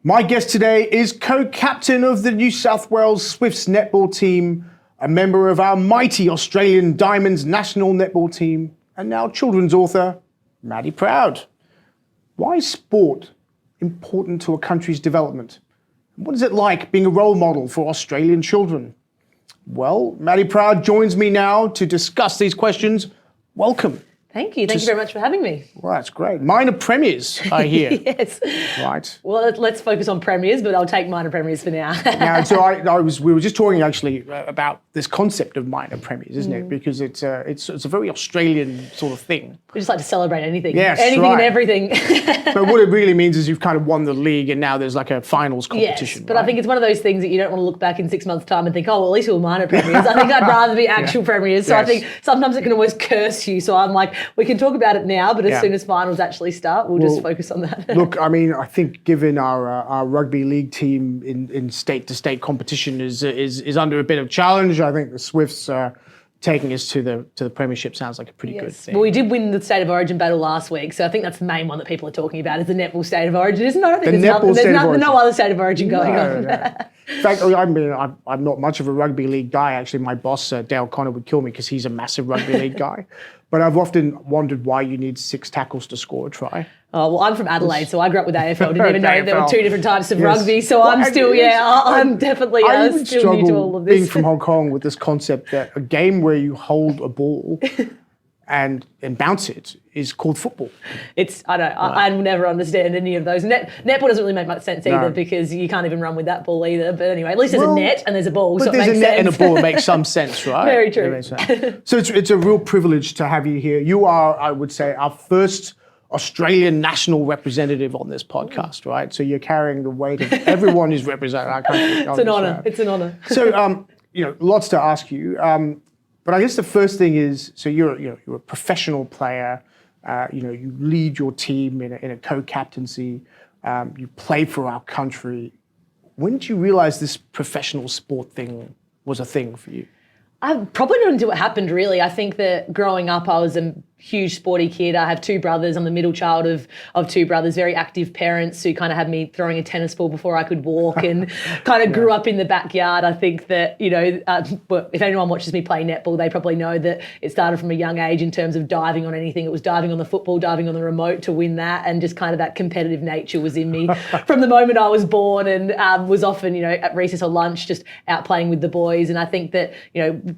My guest today is co-captain of the New South Wales Swifts netball team, a member of our mighty Australian Diamonds national netball team, and now children's author, Maddy Proud. Why is sport important to a country's development? What is it like being a role model for Australian children? Well, Maddy Proud joins me now to discuss these questions. Welcome. Thank you. Thank you very much for having me. Well, that's great. Minor premiers, I hear. Yes. Right. Well, let's focus on premiers, but I'll take minor premiers for now. Now, so we were just talking actually about this concept of minor premiers, isn't it? Because it's a very Australian sort of thing. We just like to celebrate anything. Yes, anything right. and everything. But what it really means is you've kind of won the league and now there's like a finals competition. Yes, but right? I think it's one of those things that you don't want to look back in 6 months' time and think, oh, well, at least we were minor premiers. I think I'd rather be actual premiers. So Yes. I think sometimes it can almost curse you. So I'm like, we can talk about it now, but as soon as finals actually start, we'll just focus on that. Look, I mean, I think given our rugby league team in state-to-state competition is under a bit of challenge, I think the Swifts taking us to the premiership sounds like a pretty good thing. Well, we did win the State of Origin battle last week, so I think that's the main one that people are talking about is the netball State of Origin, isn't it? I think there's no other State of Origin going on. No. In fact, I'm not much of a rugby league guy. Actually, my boss, Dale Connor, would kill me because he's a massive rugby league guy. But I've often wondered why you need 6 tackles to score a try. Oh, well, I'm from Adelaide, so I grew up with AFL. Didn't even know there were 2 different types of rugby. So Well, I'm still, I'm definitely still new to all of this. Being from Hong Kong with this concept that a game where you hold a ball and bounce it is called football. I will never understand any of those. Netball doesn't really make much sense either because you can't even run with that ball either. But anyway, at least there's a net and there's a ball, But so it there's makes a net sense. and a ball that makes some sense, right? Very true. It makes sense. So it's a real privilege to have you here. You are, I would say, our first Australian national representative on this podcast, right? So you're carrying the weight of everyone who's representing our country. It's an honour. It's an honour. So, lots to ask you. But I guess the first thing is, so you're a professional player. You lead your team in a co-captaincy. You play for our country. When did you realize this professional sport thing was a thing for you? I probably not until it happened, really. I think that growing up, I was a huge sporty kid. I have 2 brothers. I'm the middle child of 2 brothers, very active parents who kind of had me throwing a tennis ball before I could walk and kind of grew up in the backyard. I think that, if anyone watches me play netball, they probably know that it started from a young age in terms of diving on anything. It was diving on the football, diving on the remote to win that, and just kind of that competitive nature was in me from the moment I was born, and was often, at recess or lunch just out playing with the boys. And I think that,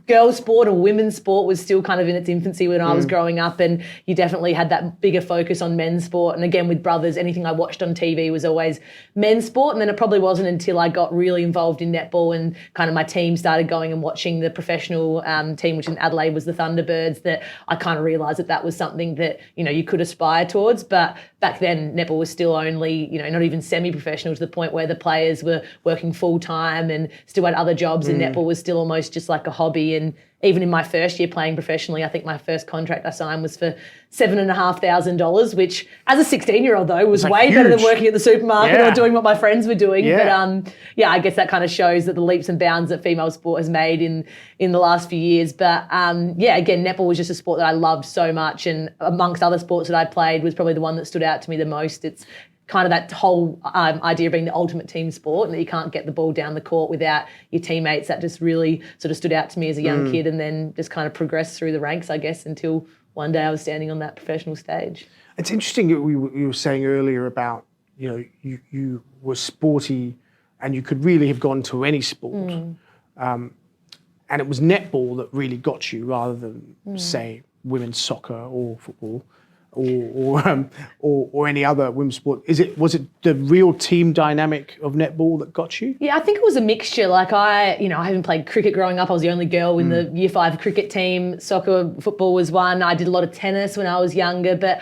girls' sport or women's sport was still kind of in its infancy when I was growing up. And you definitely had that bigger focus on men's sport. And again, with brothers, anything I watched on TV was always men's sport. And then it probably wasn't until I got really involved in netball and kind of my team started going and watching the professional team, which in Adelaide was the Thunderbirds, that I kind of realised that was something that, you could aspire towards. But back then, netball was still only, not even semi-professional, to the point where the players were working full-time and still had other jobs, and netball was still almost just like a hobby. And even in my first year playing professionally, I think my first contract I signed was for $7,500, which as a 16-year-old though was way better than working at the supermarket or doing what my friends were doing. Yeah. But I guess that kind of shows that the leaps and bounds that female sport has made in the last few years. But again, netball was just a sport that I loved so much, and amongst other sports that I played was probably the one that stood out to me the most. It's kind of that whole idea of being the ultimate team sport, and that you can't get the ball down the court without your teammates. That just really sort of stood out to me as a young kid, and then just kind of progressed through the ranks, I guess, until one day I was standing on that professional stage. It's interesting that you were saying earlier about, you were sporty and you could really have gone to any sport. And it was netball that really got you rather than, say, women's soccer or football. Or any other women's sport. Was it the real team dynamic of netball that got you? Yeah, I think it was a mixture. Like I haven't played cricket growing up. I was the only girl in the Year 5 cricket team. Soccer, football was one. I did a lot of tennis when I was younger, but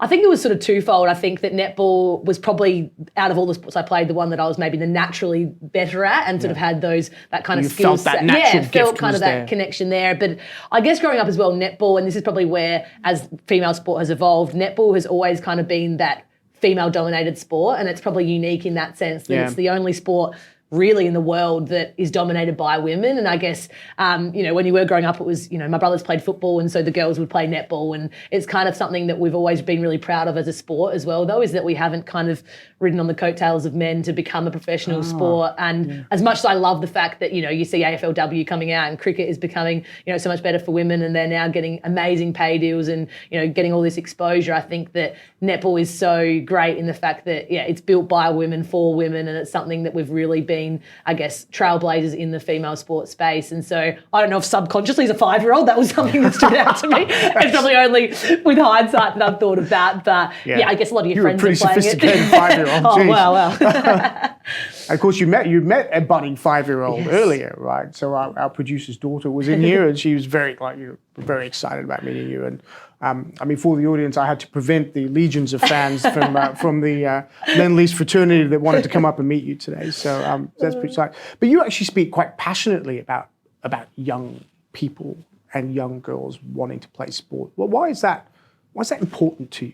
I think it was sort of twofold. I think that netball was probably, out of all the sports I played, the one that I was maybe the naturally better at, and sort of had that kind of skill set. Felt kind of that connection there. But I guess growing up as well, netball, and this is probably where, as female sport has evolved, netball has always kind of been that female-dominated sport, and it's probably unique in that sense that it's the only sport really in the world that is dominated by women. And I guess, when you were growing up, it was, my brothers played football and so the girls would play netball. And it's kind of something that we've always been really proud of as a sport as well, though, is that we haven't kind of ridden on the coattails of men to become a professional sport. And as much as I love the fact that, you see AFLW coming out and cricket is becoming, so much better for women and they're now getting amazing pay deals and, getting all this exposure, I think that netball is so great in the fact that, it's built by women for women and it's something that we've really been, I guess, trailblazers in the female sports space. And so I don't know if subconsciously as a 5-year-old that was something that stood out to me. It's probably only with hindsight that I've thought of that. But I guess a lot of your friends are playing it. You're a pretty sophisticated 5-year-old. Oh, wow. Of course, you met a budding 5-year-old earlier, right? So our producer's daughter was in here, and she was very excited about meeting you. And for the audience, I had to prevent the legions of fans from the Lend-Lease fraternity that wanted to come up and meet you today. So that's pretty exciting. But you actually speak quite passionately about young people and young girls wanting to play sport. Well, why is that? Why is that important to you?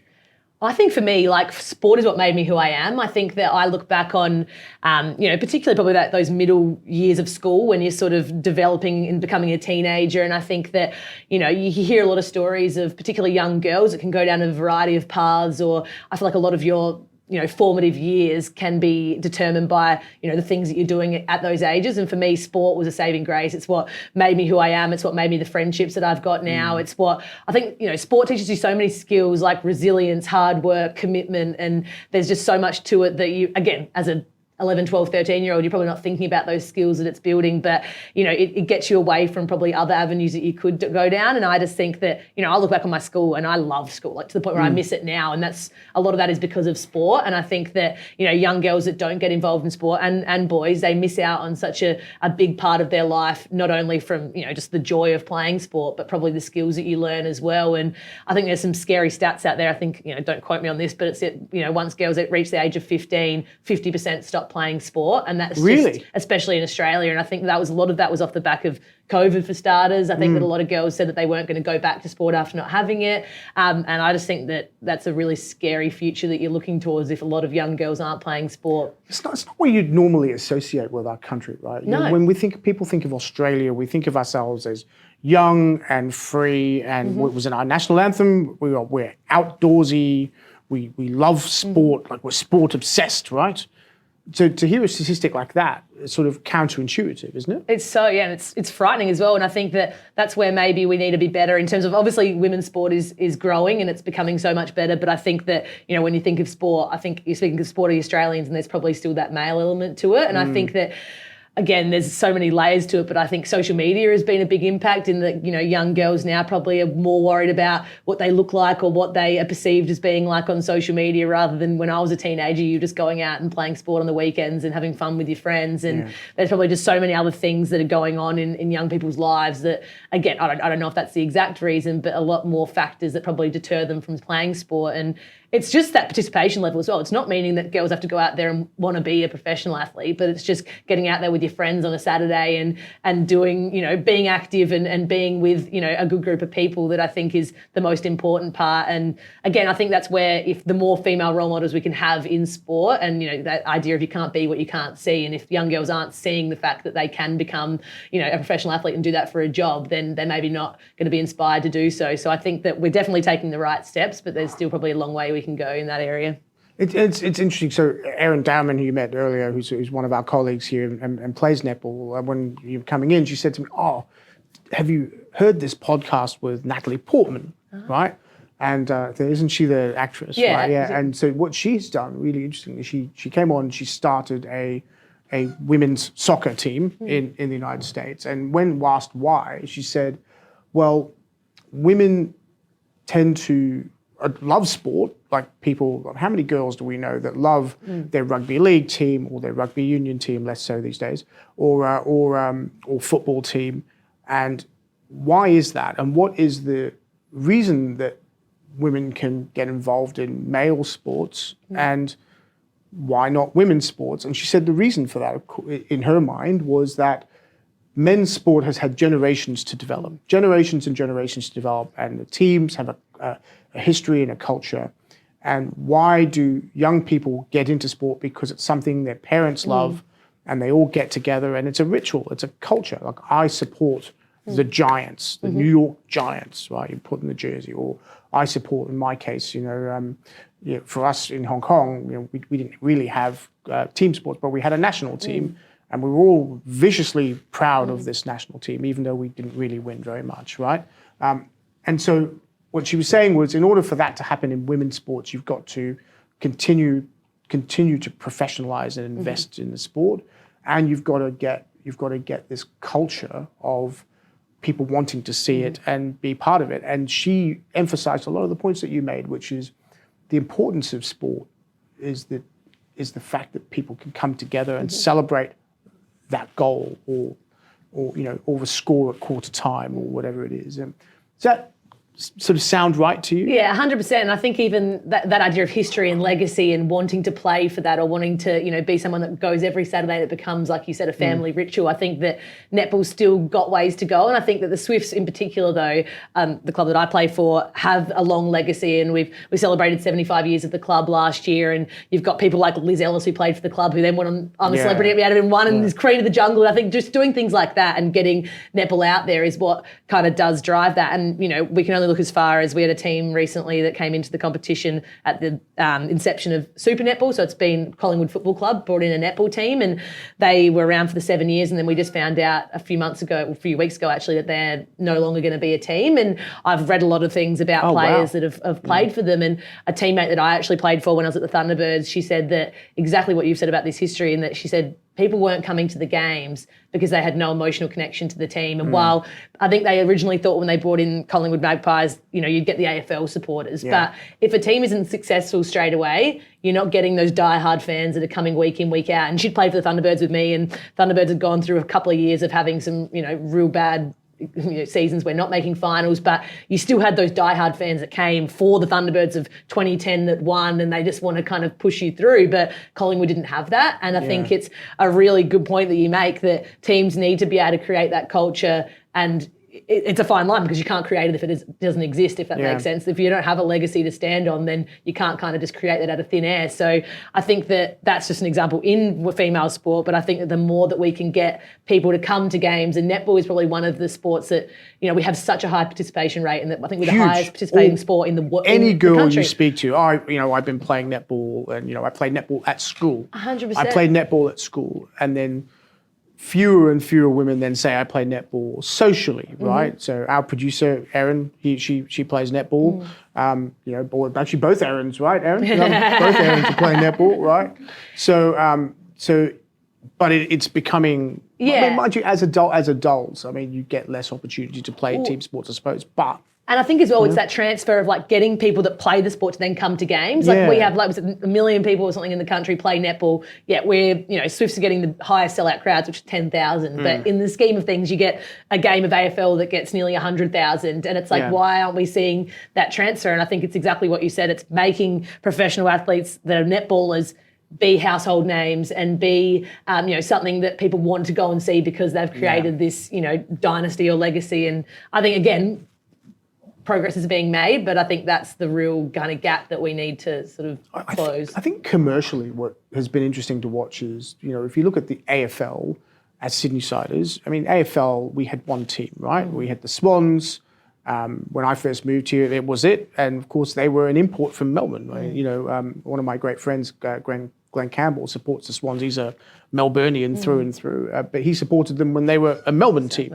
I think for me, sport is what made me who I am. I think that I look back on, particularly probably those middle years of school when you're sort of developing and becoming a teenager. And I think that, you hear a lot of stories of particularly young girls that can go down a variety of paths, or I feel like a lot of your formative years can be determined by, the things that you're doing at those ages. And for me, sport was a saving grace. It's what made me who I am. It's what made me the friendships that I've got now. It's what I think, sport teaches you so many skills like resilience, hard work, commitment. And there's just so much to it that you, again, as a 11, 12, 13-year-old, you're probably not thinking about those skills that it's building, but, it gets you away from probably other avenues that you could go down. And I just think that, I look back on my school and I love school, to the point where I miss it now. And a lot of that is because of sport. And I think that, young girls that don't get involved in sport and boys, they miss out on such a big part of their life, not only from, just the joy of playing sport, but probably the skills that you learn as well. And I think there's some scary stats out there. I think, don't quote me on this, but it's, once girls reach the age of 15, 50% stop playing sport, and that's really, just, especially in Australia. And I think that was a lot of that was off the back of COVID for starters. I think that a lot of girls said that they weren't going to go back to sport after not having it, and I just think that that's a really scary future that you're looking towards if a lot of young girls aren't playing sport. It's not what you'd normally associate with our country, right? No. When people think of Australia, we think of ourselves as young and free, and what was in our national anthem, we're outdoorsy, we love sport, like we're sport obsessed, right? To hear a statistic like that, it's sort of counterintuitive, isn't it? It's so, and it's frightening as well. And I think that that's where maybe we need to be better in terms of, obviously women's sport is growing and it's becoming so much better. But I think that, when you think of sport, I think you're speaking of sport of Australians and there's probably still that male element to it. And I think that, again, there's so many layers to it, but I think social media has been a big impact in that, young girls now probably are more worried about what they look like or what they are perceived as being like on social media, rather than when I was a teenager, you were just going out and playing sport on the weekends and having fun with your friends. And there's probably just so many other things that are going on in young people's lives that, again, I don't know if that's the exact reason, but a lot more factors that probably deter them from playing sport. And it's just that participation level as well. It's not meaning that girls have to go out there and want to be a professional athlete, but it's just getting out there with your friends on a Saturday and doing, being active and being with, a good group of people that I think is the most important part. And again, I think that's where if the more female role models we can have in sport and, that idea of you can't be what you can't see. And if young girls aren't seeing the fact that they can become, a professional athlete and do that for a job, then they're maybe not going to be inspired to do so. So I think that we're definitely taking the right steps, but there's still probably a long way we can go in that area. It's interesting. So Erin Dowman, who you met earlier, who's one of our colleagues here and plays netball, when you were coming in, she said to me, have you heard this podcast with Natalie Portman, right? And isn't she the actress? Yeah. Right? Yeah. And so what she's done, really interestingly, she came on, she started a women's soccer team in the United States. And when asked why, she said, well, women tend to love sport, like people, how many girls do we know that love their rugby league team or their rugby union team, less so these days, or football team? And why is that? And what is the reason that women can get involved in male sports and why not women's sports? And she said the reason for that, in her mind, was that men's sport has had generations to develop, generations and generations to develop, and the teams have a history and a culture. And why do young people get into sport? Because it's something their parents love and they all get together, and it's a ritual, it's a culture. Like, I support the Giants, the New York Giants, right? You put in the jersey, or I support, in my case, for us in Hong Kong, we didn't really have team sports, but we had a national team, and we were all viciously proud of this national team, even though we didn't really win very much, right? And so what she was saying was, in order for that to happen in women's sports, you've got to continue to professionalize and invest in the sport, and you've got to get this culture of people wanting to see it and be part of it. And she emphasized a lot of the points that you made, which is the importance of sport is the fact that people can come together and celebrate that goal, or the score at quarter time, or whatever it is. Does that sort of sound right to you? Yeah, 100%. And I think even that idea of history and legacy and wanting to play for that, or wanting to, be someone that goes every Saturday, that becomes, like you said, a family ritual. I think that netball's still got ways to go. And I think that the Swifts in particular, though, the club that I play for, have a long legacy. And we celebrated 75 years of the club last year. And you've got people like Liz Ellis, who played for the club, who then went on I'm a Celebrity at Me, and won, and is Queen of the Jungle. And I think just doing things like that and getting netball out there is what kind of does drive that. And, we can only look as far as we had a team recently that came into the competition at the inception of Super Netball. So it's been Collingwood Football Club brought in a netball team, and they were around for the 7 years. And then we just found out a few weeks ago actually, that they're no longer going to be a team. And I've read a lot of things about players that have played for them. And a teammate that I actually played for when I was at the Thunderbirds, she said that exactly what you've said about this history, and that she said people weren't coming to the games because they had no emotional connection to the team. And while I think they originally thought when they brought in Collingwood Magpies, you'd get the AFL supporters. But if a team isn't successful straight away, you're not getting those diehard fans that are coming week in, week out. And she'd played for the Thunderbirds with me, and Thunderbirds had gone through a couple of years of having some, real bad seasons where not making finals, but you still had those diehard fans that came for the Thunderbirds of 2010 that won, and they just want to kind of push you through. But Collingwood didn't have that. And I think it's a really good point that you make, that teams need to be able to create that culture. And it's a fine line, because you can't create it if it doesn't exist, if that makes sense. If you don't have a legacy to stand on, then you can't kind of just create that out of thin air. So I think that that's just an example in female sport, but I think that the more that we can get people to come to games, and netball is probably one of the sports that, we have such a high participation rate, and that I think we're the highest participating sport in the country. Any girl you speak to, I've been playing netball, and, I played netball at school. 100%. I played netball at school, and then fewer and fewer women then say I play netball socially, right? So our producer, Erin, she plays netball. Actually both Erins, right, Erin? Both Erins are playing netball, right? But it's becoming, mind you, as adults, you get less opportunity to play team sports, I suppose, but... And I think as well, it's that transfer of like getting people that play the sport to then come to games. Like we have was it 1 million people or something in the country play netball. Yet we're, Swifts are getting the highest sellout crowds, which is 10,000. But in the scheme of things, you get a game of AFL that gets nearly 100,000. And it's like, why aren't we seeing that transfer? And I think it's exactly what you said. It's making professional athletes that are netballers be household names, and be, something that people want to go and see because they've created this, dynasty or legacy. And I think, again, progress is being made, but I think that's the real kind of gap that we need to sort of close. I think commercially what has been interesting to watch is, if you look at the AFL as Sydney-siders, AFL, we had one team, right? We had the Swans. When I first moved here, it was it. And of course, they were an import from Melbourne. One of my great friends, Glenn Campbell, supports the Swans. He's a Melburnian through and through. But he supported them when they were a Melbourne team.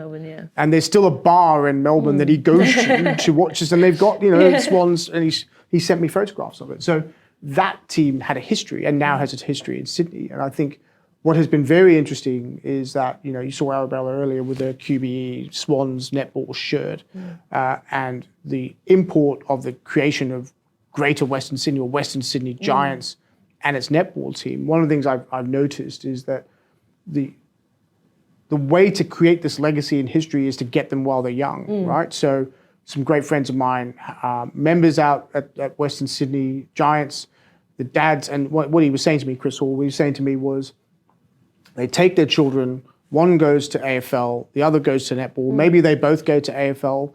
And there's still a bar in Melbourne that he goes to watch us. And they've got, Swans, and he sent me photographs of it. So that team had a history, and now has a history in Sydney. And I think what has been very interesting is that, you saw Arabella earlier with the QBE Swans netball shirt, and the import of the creation of Greater Western Sydney or Western Sydney Giants and its netball team. One of the things I've noticed is that the way to create this legacy in history is to get them while they're young, right? So some great friends of mine, members out at Western Sydney Giants, the dads, and what he was saying to me, Chris Hall, what he was saying to me was, they take their children, one goes to AFL, the other goes to netball. Maybe they both go to AFL,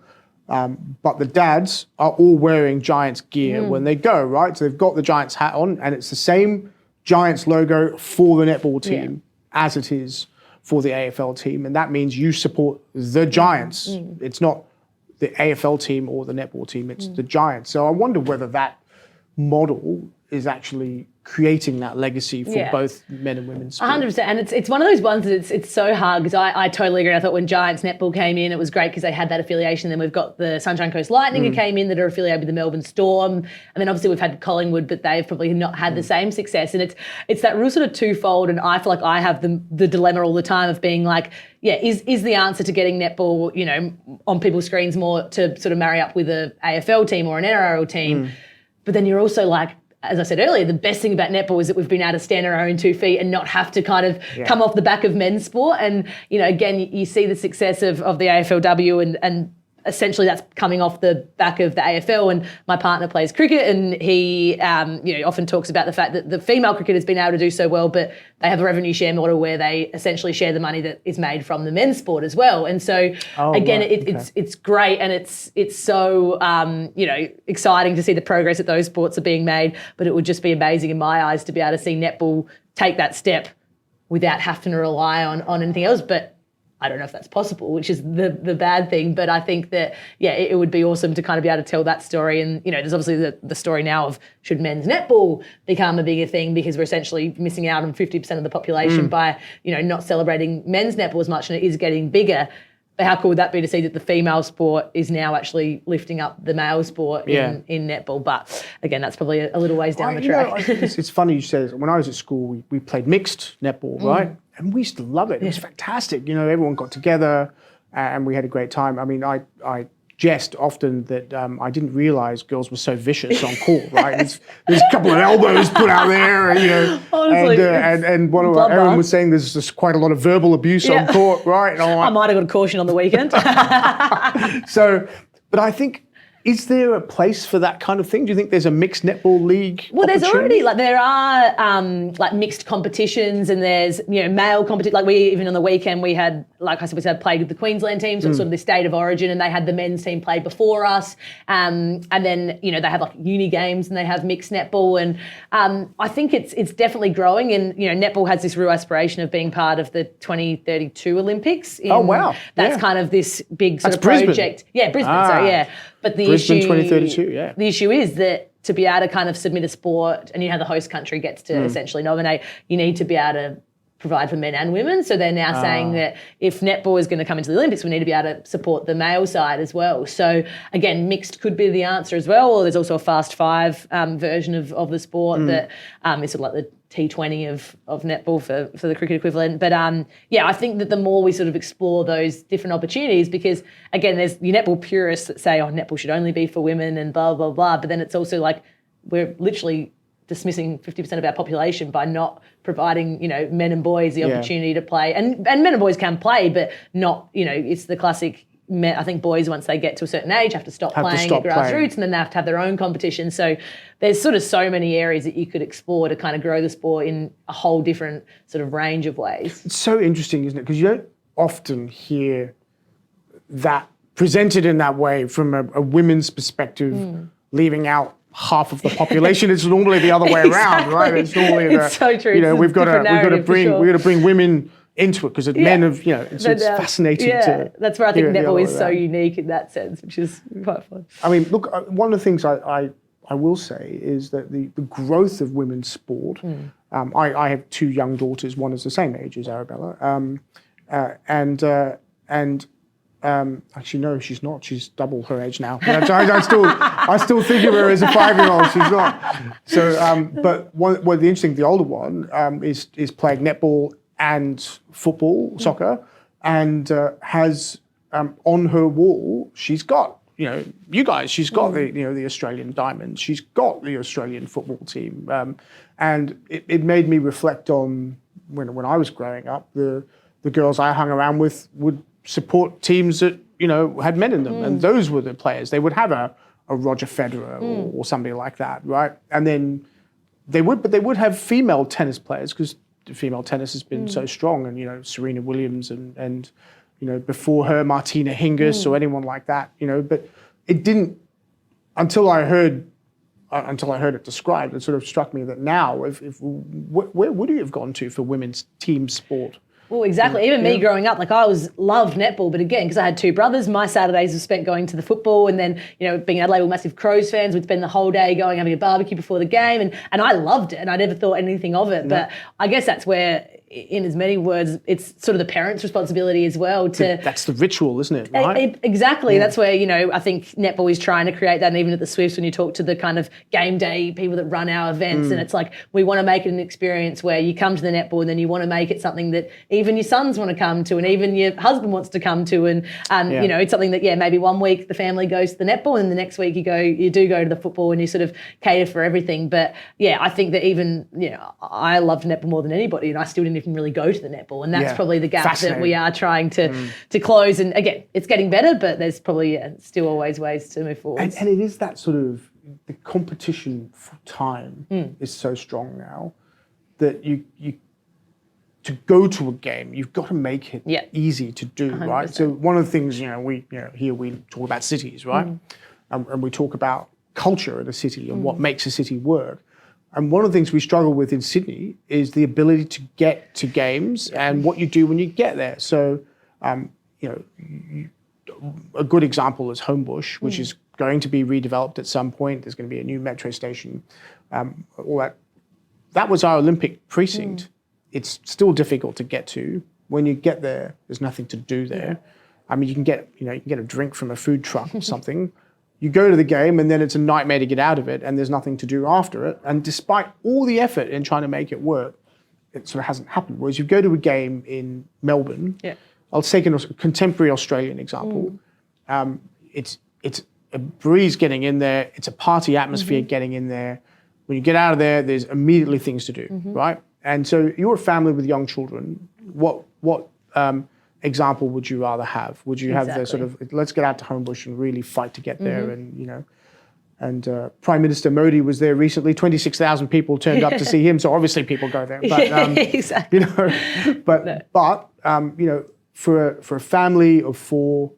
but the dads are all wearing Giants gear when they go, right? So they've got the Giants hat on, and it's the same Giants logo for the netball team. as it is for the AFL team, and that means you support the Giants. It's not the AFL team or the netball team, it's the Giants. So I wonder whether that model is actually creating that legacy for both men and women's sport. 100%. And it's one of those ones that it's so hard, because I totally agree. I thought when Giants Netball came in, it was great because they had that affiliation. Then we've got the Sunshine Coast Lightning who came in that are affiliated with the Melbourne Storm. And then obviously we've had Collingwood, but they've probably not had the same success. And it's that real sort of twofold. And I feel like I have the dilemma all the time of being like, is the answer to getting netball, on people's screens more to sort of marry up with a AFL team or an NRL team? But then you're also like, as I said earlier, the best thing about netball is that we've been able to stand on our own 2 feet and not have to kind of come off the back of men's sport. And, again, you see the success of the AFLW and essentially that's coming off the back of the AFL. And my partner plays cricket, and he often talks about the fact that the female cricket has been able to do so well, but they have a revenue share model where they essentially share the money that is made from the men's sport as well. And so it's great, and it's so exciting to see the progress that those sports are being made. But it would just be amazing in my eyes to be able to see netball take that step without having to rely on anything else. But I don't know if that's possible, which is the bad thing. But I think that, it would be awesome to kind of be able to tell that story. And, there's obviously the story now of should men's netball become a bigger thing, because we're essentially missing out on 50% of the population by, not celebrating men's netball as much, and it is getting bigger. But how cool would that be to see that the female sport is now actually lifting up the male sport in netball? But again, that's probably a little ways down the track. It's funny you say this. When I was at school, we played mixed netball, right? And we used to love it. It was fantastic. Everyone got together and we had a great time. I mean, I jest often that I didn't realise girls were so vicious on court, right? There's a couple of elbows put out there, Honestly, and what Aaron was saying, there's just quite a lot of verbal abuse on court, right? And I might have got a caution on the weekend. But I think, is there a place for that kind of thing? Do you think there's a mixed netball league? Well, there's already there are mixed competitions, and there's male competition. Like even on the weekend we had, like I said, we played with the Queensland team, so it's sort of the state of origin, and they had the men's team play before us, and then they have like uni games and they have mixed netball, and I think it's definitely growing, and netball has this real aspiration of being part of the 2032 Olympics. Oh wow, that's kind of this big sort of Brisbane. project. Yeah, Brisbane. So yeah. But the Brisbane issue, 2032, the issue is that to be able to kind of submit a sport, and the host country gets to essentially nominate, you need to be able to provide for men and women. So they're now saying that if netball is going to come into the Olympics, we need to be able to support the male side as well. So again, mixed could be the answer as well. Or there's also a Fast Five version of the sport that is sort of like the T20 of netball for the cricket equivalent. But I think that the more we sort of explore those different opportunities, because again, there's your netball purists that say, netball should only be for women and blah, blah, blah. But then it's also like we're literally dismissing 50% of our population by not providing, men and boys the opportunity to play. And men and boys can play, but not, it's the classic. I think boys, once they get to a certain age, have to stop playing at grassroots, and then they have to have their own competition. So there's sort of so many areas that you could explore to kind of grow the sport in a whole different sort of range of ways. It's so interesting, isn't it? Because you don't often hear that presented in that way from a women's perspective, leaving out half of the population. It's normally the other way around, right? It's normally it's so true. We've got to bring women into it, because men have, it's fascinating. That's where I think netball is so unique in that sense, which is quite fun. I mean, look, one of the things I will say is that the growth of women's sport. I have two young daughters. One is the same age as Arabella, actually, no, she's not. She's double her age now. I still think of her as a 5-year-old. She's not. So, but the interesting, the older one is playing netball and football, soccer, and has on her wall, she's got you guys. She's got the Australian Diamonds. She's got the Australian football team, and it made me reflect on when I was growing up. The girls I hung around with would support teams that had men in them, and those were the players. They would have a Roger Federer or somebody like that, right? And then they would have female tennis players, because female tennis has been so strong, and Serena Williams and before her Martina Hingis or anyone like that, but it didn't until I heard until I heard it described, it sort of struck me that now, where would you have gone to for women's team sport? Well, exactly. Even me growing up, like I loved netball, but again, because I had two brothers, my Saturdays were spent going to the football, and then, you know, being Adelaide, we're massive Crows fans, we'd spend the whole day going having a barbecue before the game, and I loved it, and I never thought anything of it. But I guess that's where, in as many words, it's sort of the parents' responsibility as well to... That's the ritual, isn't it? Right? Exactly. Yeah. That's where, you know, I think netball is trying to create that, and even at the Swifts, when you talk to the kind of game day people that run our events, and it's like, we want to make it an experience where you come to the netball and then you want to make it something that even your sons want to come to, and even your husband wants to come to, and you know, it's something that, maybe one week the family goes to the netball and the next week you do go to the football, and you sort of cater for everything. But I think that even, you know, I loved netball more than anybody, and I still didn't even really go to the netball, and that's probably the gap that we are trying to close. And again, it's getting better, but there's probably still always ways to move forward. And it is that sort of, the competition for time is so strong now that you to go to a game, you've got to make it easy to do, 100%. Right? So one of the things, here we talk about cities, right? And we talk about culture in a city and what makes a city work. And one of the things we struggle with in Sydney is the ability to get to games and what you do when you get there. So, a good example is Homebush, which is going to be redeveloped at some point. There's going to be a new metro station, all that. That was our Olympic precinct. It's still difficult to get to. When you get there, there's nothing to do there. I mean, you can get a drink from a food truck or something. You go to the game and then it's a nightmare to get out of it, and there's nothing to do after it. And despite all the effort in trying to make it work, it sort of hasn't happened. Whereas you go to a game in Melbourne, I'll take a contemporary Australian example. It's a breeze getting in there. It's a party atmosphere getting in there. When you get out of there, there's immediately things to do, right? And so you're a family with young children. What example would you rather have? Would you have the sort of, let's get out to Homebush and really fight to get there, and Prime Minister Modi was there recently. 26,000 people turned up to see him, so obviously people go there. But exactly. For a family of four,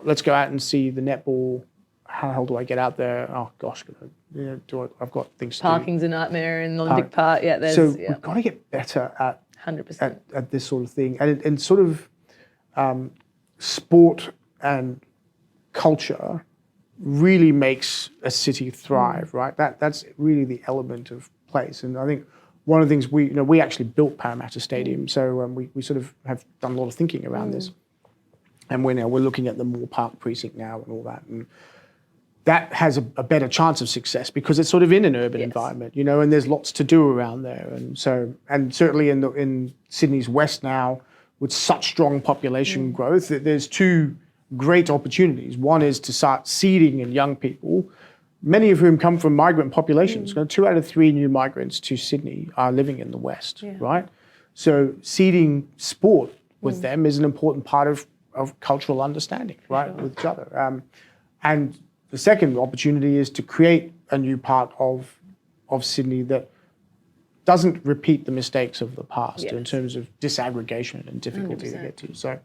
let's go out and see the netball. How the hell do I get out there? Oh gosh, I've got things to do. Parking's a nightmare in the Olympic Park. We've got to get better at 100% at this sort of thing, and sort of sport and culture really makes a city thrive, right? That's really the element of place. And I think one of the things we actually built Parramatta Stadium, so we sort of have done a lot of thinking around this, and we're looking at the Moore Park precinct now and all that, and that has a better chance of success because it's sort of in an urban environment, and there's lots to do around there. And certainly in Sydney's West now, with such strong population growth, there's two great opportunities. One is to start seeding in young people, many of whom come from migrant populations. 2 out of 3 new migrants to Sydney are living in the West, right? So seeding sport with them is an important part of cultural understanding, right, with each other. And the second opportunity is to create a new part of Sydney that doesn't repeat the mistakes of the past in terms of disaggregation and difficulty 100%. To get to. So,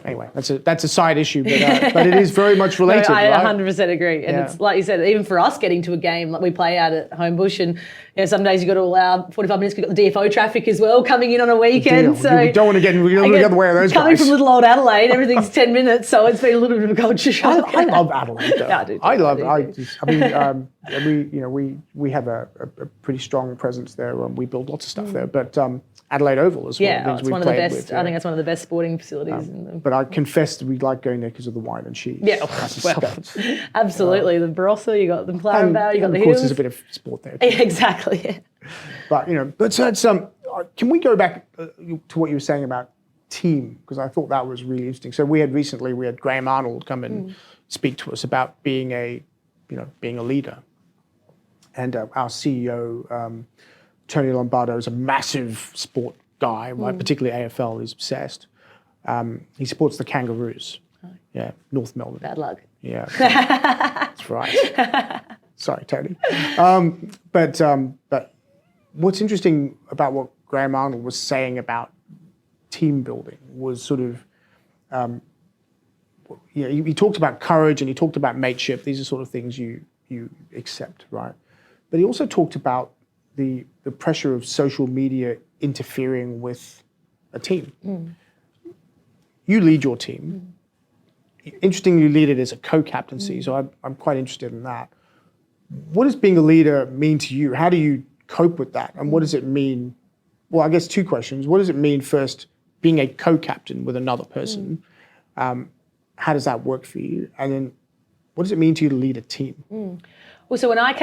anyway, that's a side issue, but it is very much related. I right? 100% agree. And it's like you said, even for us getting to a game, like we play out at Homebush, and some days you've got to allow 45 minutes. We've got the DFO traffic as well coming in on a weekend. So we don't want to get the other way of those coming guys. from little old Adelaide, everything's 10 minutes, so it's been a little bit of a culture shock. I love Adelaide, though. I do. We have a pretty strong presence there. We build lots of stuff there, but Adelaide Oval is one of the things we played with. I think that's one of the best sporting facilities. But I confess that we like going there because of the wine and cheese. Yeah, absolutely. The Barossa, you got the Clarenvale, you got the Hills. Of course, there's a bit of sport there too. Exactly. But so it's, can we go back to what you were saying about team? Because I thought that was really interesting. So we had Graham Arnold come and speak to us about being a leader. And our CEO, Tony Lombardo, is a massive sport guy, right? Particularly AFL. He's obsessed. He supports the Kangaroos. Yeah, North Melbourne. Bad luck. Yeah, that's right. Sorry, Tony. But what's interesting about what Graham Arnold was saying about team building was sort of, he talked about courage and he talked about mateship. These are sort of things you you accept, right? But he also talked about the pressure of social media interfering with a team. You lead your team. Interestingly, you lead it as a co-captaincy, so I'm quite interested in that. What does being a leader mean to you? How do you cope with that? And what does it mean? Well, I guess two questions. What does it mean first, being a co-captain with another person? How does that work for you? And then what does it mean to you to lead a team? Well, so when I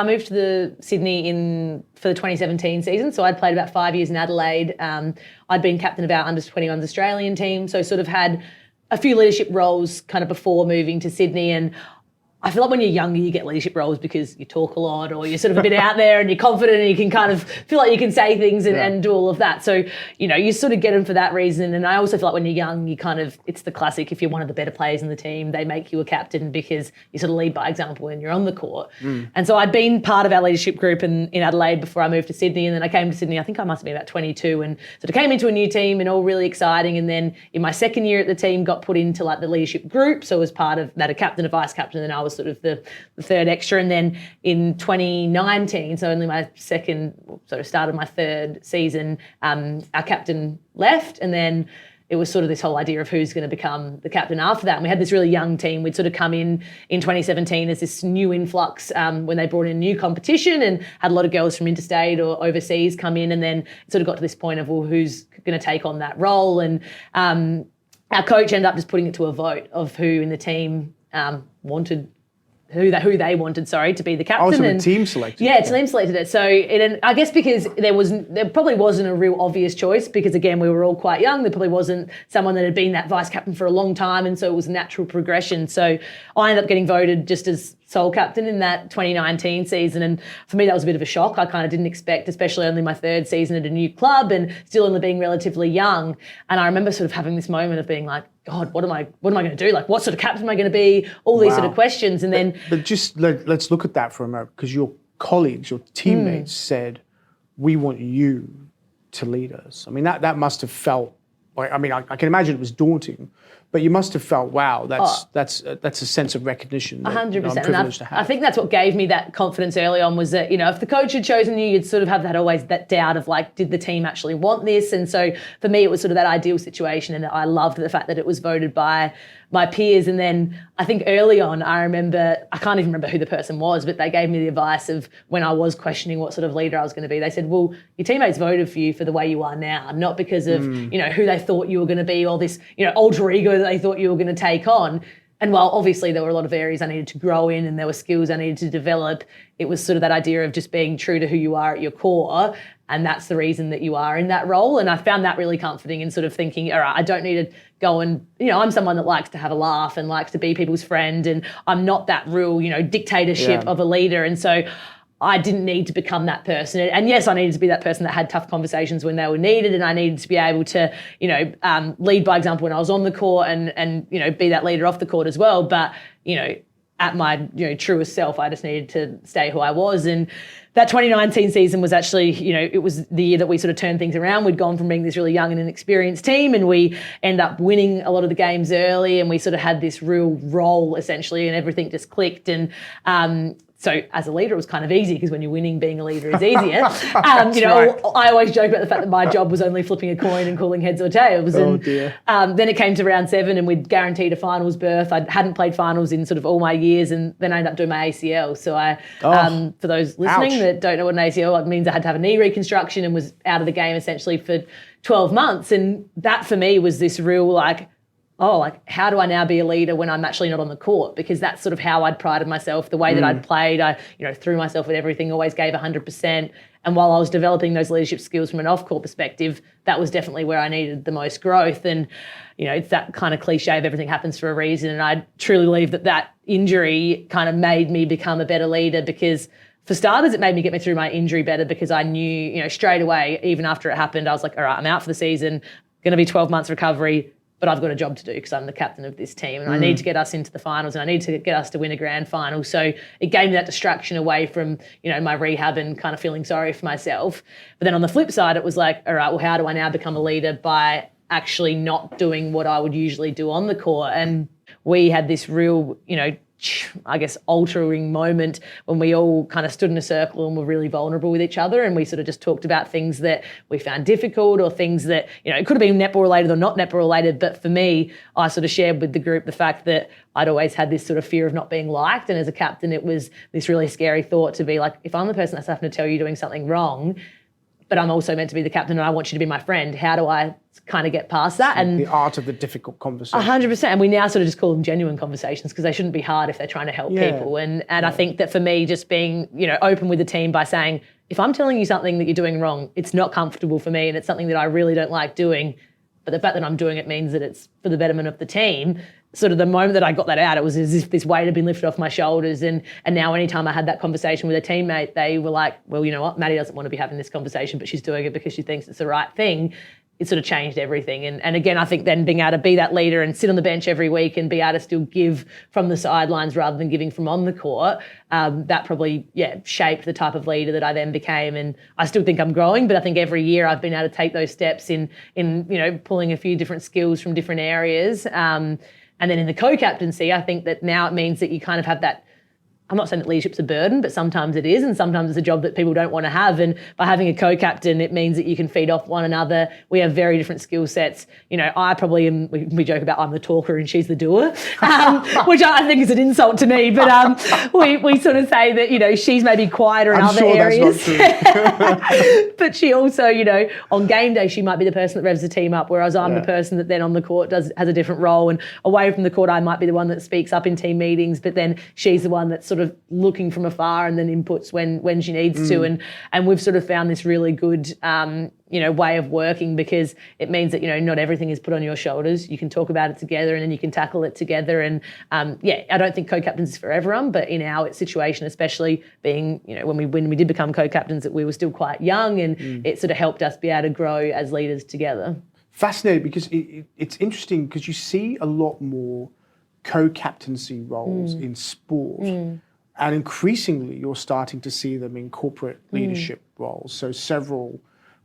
moved to Sydney for the 2017 season. So I'd played about 5 years in Adelaide. I'd been captain of our under-21s Australian team. So sort of had a few leadership roles kind of before moving to Sydney. And I feel like when you're younger, you get leadership roles because you talk a lot or you're sort of a bit out there and you're confident and you can kind of feel like you can say things and do all of that. So, you sort of get them for that reason. And I also feel like when you're young, it's the classic, if you're one of the better players in the team, they make you a captain because you sort of lead by example when you're on the court. And so I'd been part of our leadership group in Adelaide before I moved to Sydney. And then I came to Sydney, I think I must have been about 22, and sort of came into a new team and all really exciting. And then in my second year at the team, got put into like the leadership group. So as part of that, a captain, a vice captain, and I was sort of the third extra. And then in 2019, so only my started my third season, our captain left, and then it was sort of this whole idea of who's going to become the captain after that. And we had this really young team. We'd sort of come in 2017 as this new influx when they brought in a new competition and had a lot of girls from interstate or overseas come in, and then it sort of got to this point of, well, who's going to take on that role? And our coach ended up just putting it to a vote of who in the team wanted who they wanted, to be the captain. Oh, so the team selected. Yeah, team selected it. So I guess because there probably wasn't a real obvious choice, because again, we were all quite young. There probably wasn't someone that had been that vice captain for a long time, and so it was a natural progression. So I ended up getting voted just as sole captain in that 2019 season, and for me that was a bit of a shock. I kind of didn't expect, especially only my third season at a new club and still only being relatively young. And I remember sort of having this moment of being like, God, what am I going to do? Like, what sort of captain am I going to be? All these sort of questions. And then... But just let's look at that for a moment, because your colleagues, your teammates said, we want you to lead us. I mean, that must have felt like, I mean, I can imagine it was daunting, but you must have felt, wow, that's a sense of recognition that 100%. I'm privileged to have. I think that's what gave me that confidence early on, was that, if the coach had chosen you, you'd sort of have that doubt of like, did the team actually want this? And so for me, it was sort of that ideal situation, and I loved the fact that it was voted by my peers. And then I think early on, I can't even remember who the person was, but they gave me the advice of when I was questioning what sort of leader I was going to be. They said, well, your teammates voted for you for the way you are now, not because of, who they thought you were going to be, or this, alter ego that they thought you were going to take on. And while obviously there were a lot of areas I needed to grow in and there were skills I needed to develop, it was sort of that idea of just being true to who you are at your core. And that's the reason that you are in that role. And I found that really comforting, in sort of thinking, all right, I don't need to go and, I'm someone that likes to have a laugh and likes to be people's friend. And I'm not that real, dictatorship of a leader. And so I didn't need to become that person. And yes, I needed to be that person that had tough conversations when they were needed. And I needed to be able to, lead by example when I was on the court and be that leader off the court as well. But, at my truest self, I just needed to stay who I was. And that 2019 season was actually, it was the year that we sort of turned things around. We'd gone from being this really young and inexperienced team, and we end up winning a lot of the games early, and we sort of had this real role essentially, and everything just clicked. And so as a leader, it was kind of easy, because when you're winning, being a leader is easier. Right. I always joke about the fact that my job was only flipping a coin and calling heads or tails. Dear. Then it came to round 7, and we'd guaranteed a finals berth. I hadn't played finals in sort of all my years, and then I ended up doing my ACL. So for those listening that don't know what an ACL, it means I had to have a knee reconstruction and was out of the game essentially for 12 months. And that for me was this real how do I now be a leader when I'm actually not on the court? Because that's sort of how I'd prided myself, the way that I'd played. I, threw myself at everything, always gave 100%. And while I was developing those leadership skills from an off-court perspective, that was definitely where I needed the most growth. And, it's that kind of cliche of everything happens for a reason. And I truly believe that injury kind of made me become a better leader, because for starters, it made me get me through my injury better, because I knew, straight away, even after it happened, I was like, all right, I'm out for the season, going to be 12 months recovery, but I've got a job to do because I'm the captain of this team, and I need to get us into the finals, and I need to get us to win a grand final. So it gave me that distraction away from, my rehab and kind of feeling sorry for myself. But then on the flip side, it was like, all right, well, how do I now become a leader by actually not doing what I would usually do on the court? And we had this real, I guess, altering moment when we all kind of stood in a circle and were really vulnerable with each other, and we sort of just talked about things that we found difficult or things that, it could have been netball related or not netball related. But for me, I sort of shared with the group the fact that I'd always had this sort of fear of not being liked. And as a captain, it was this really scary thought to be like, if I'm the person that's having to tell you doing something wrong, but I'm also meant to be the captain and I want you to be my friend, how do I kind of get past that? And the art of the difficult conversation. 100%. And we now sort of just call them genuine conversations because they shouldn't be hard if they're trying to help people. And I think that for me, just being, open with the team by saying, if I'm telling you something that you're doing wrong, it's not comfortable for me and it's something that I really don't like doing, but the fact that I'm doing it means that it's for the betterment of the team. Sort of the moment that I got that out, it was as if this weight had been lifted off my shoulders. And now anytime I had that conversation with a teammate, they were like, well, you know what, Maddy doesn't want to be having this conversation, but she's doing it because she thinks it's the right thing. It sort of changed everything. And again, I think then being able to be that leader and sit on the bench every week and be able to still give from the sidelines rather than giving from on the court, that probably, shaped the type of leader that I then became. And I still think I'm growing, but I think every year I've been able to take those steps in pulling a few different skills from different areas. And then in the co-captaincy, I think that now it means that you kind of have that, I'm not saying that leadership's a burden, but sometimes it is, and sometimes it's a job that people don't want to have. And by having a co-captain, it means that you can feed off one another. We have very different skill sets. I probably am, we joke about I'm the talker and she's the doer, which I think is an insult to me. But we sort of say that, she's maybe quieter in other areas. That's not true. But she also, on game day, she might be the person that revs the team up, whereas I'm the person that then on the court has a different role. And away from the court, I might be the one that speaks up in team meetings, but then she's the one that's sort of looking from afar and then inputs when she needs to. And we've sort of found this really good, way of working because it means that, not everything is put on your shoulders. You can talk about it together and then you can tackle it together. And I don't think co-captains is for everyone, but in our situation, especially being, when we did become co-captains, that we were still quite young and it sort of helped us be able to grow as leaders together. Fascinating because it's interesting because you see a lot more co-captaincy roles in sport. And increasingly, you're starting to see them in corporate leadership roles. So several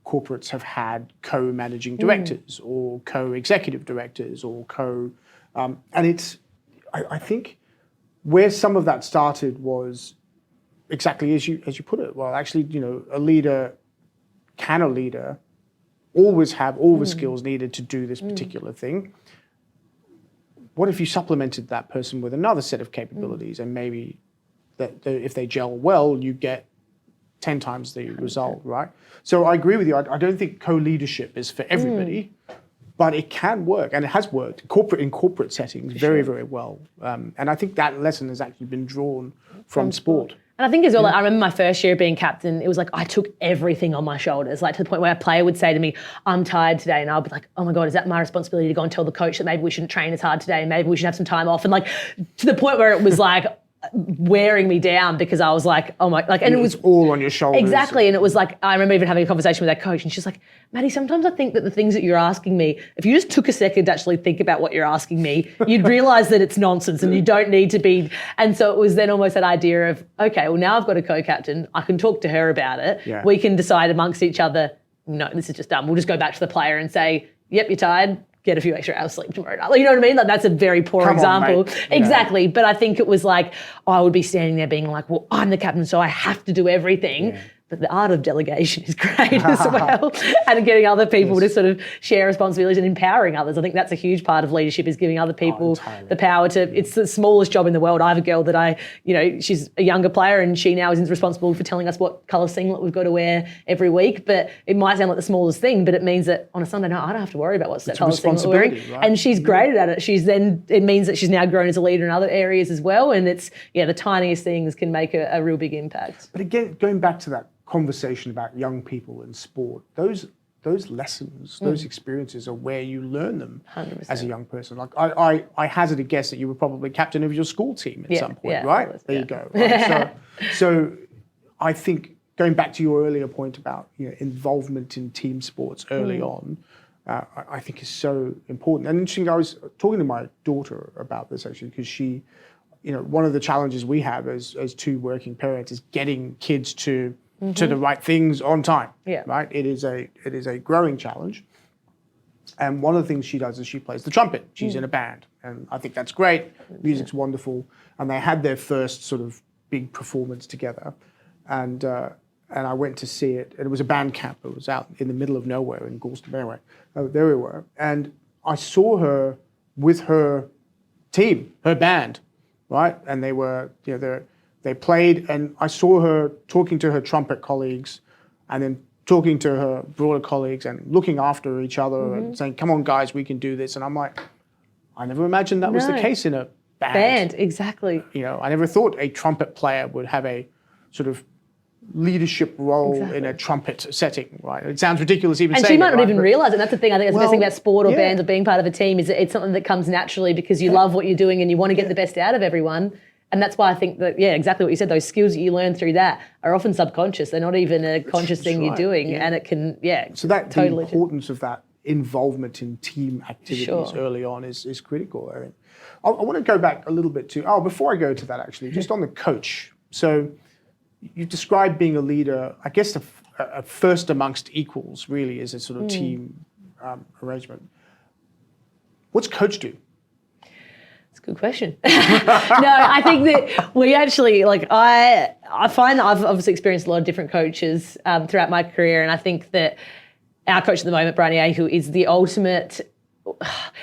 corporates have had co-managing directors or co-executive directors or and I think where some of that started was exactly as you put it. Well, actually, a leader always have all the skills needed to do this particular thing. What if you supplemented that person with another set of capabilities and maybe that if they gel well, you get 10 times the result, right? So I agree with you. I don't think co-leadership is for everybody, but it can work, and it has worked in corporate settings very, very well. And I think that lesson has actually been drawn from sport. And I think as well, I remember my first year being captain, it was like I took everything on my shoulders, like to the point where a player would say to me, I'm tired today. And I'll be like, oh my God, is that my responsibility to go and tell the coach that maybe we shouldn't train as hard today and maybe we should have some time off? And like to the point where it was like, wearing me down because I was like, oh my, like, and it was all on your shoulders. Exactly. And it was like, I remember even having a conversation with that coach and she's like, Maddy, sometimes I think that the things that you're asking me, if you just took a second to actually think about what you're asking me, you'd realize that it's nonsense and you don't need to be. And so it was then almost that idea of, okay, well now I've got a co-captain. I can talk to her about it. Yeah. We can decide amongst each other, no, this is just dumb. We'll just go back to the player and say, yep, you're tired. Get a few extra hours sleep tomorrow night. You know what I mean? Like that's a very poor example. Exactly. But I think it was like, I would be standing there being like, well, I'm the captain, so I have to do everything. Yeah. But the art of delegation is great as well. And getting other people to sort of share responsibilities and empowering others. I think that's a huge part of leadership is giving other people the power to, it's the smallest job in the world. I have a girl that she's a younger player and she now is responsible for telling us what colour singlet we've got to wear every week. But it might sound like the smallest thing, but it means that on a Sunday night, I don't have to worry about what colour singlet we're wearing. Right? And she's great at it. It means that she's now grown as a leader in other areas as well. And it's, the tiniest things can make a real big impact. But again, going back to that conversation about young people in sport, those lessons, those experiences are where you learn them 100%. As a young person. Like I hazard a guess that you were probably captain of your school team at some point, right? There you go. Right? So I think going back to your earlier point about involvement in team sports early on, I think is so important. And interesting, I was talking to my daughter about this actually because she, one of the challenges we have as two working parents is getting kids to the right things on time. Yeah. Right. It is a growing challenge. And one of the things she does is she plays the trumpet. She's in a band. And I think that's great. Music's wonderful. And they had their first sort of big performance together. And I went to see it. And it was a band camp. It was out in the middle of nowhere in Galston. Anyway, there we were. And I saw her with her team, her band, right? And they were, they played, and I saw her talking to her trumpet colleagues and then talking to her broader colleagues and looking after each other and saying, come on, guys, we can do this. And I'm like, I never imagined that was the case in a band. Exactly. I never thought a trumpet player would have a sort of leadership role in a trumpet setting, right? It sounds ridiculous even saying And she might not even but realise it. And that's the thing, I think that's the best thing about sport or bands or being part of a team is that it's something that comes naturally because you love what you're doing and you want to get the best out of everyone. And that's why I think that, exactly what you said, those skills that you learn through that are often subconscious. They're not even a conscious thing you're doing. And it can, So that totally the importance of that involvement in team activities early on is critical. I mean, I want to go back a little bit to, before I go to that actually, just on the coach. So you described being a leader, I guess a first amongst equals really is a sort of team arrangement. What's coach do? That's a good question. No, I think that we actually, I find that I've obviously experienced a lot of different coaches throughout my career, and I think that our coach at the moment, Bryony Ahu, is the ultimate.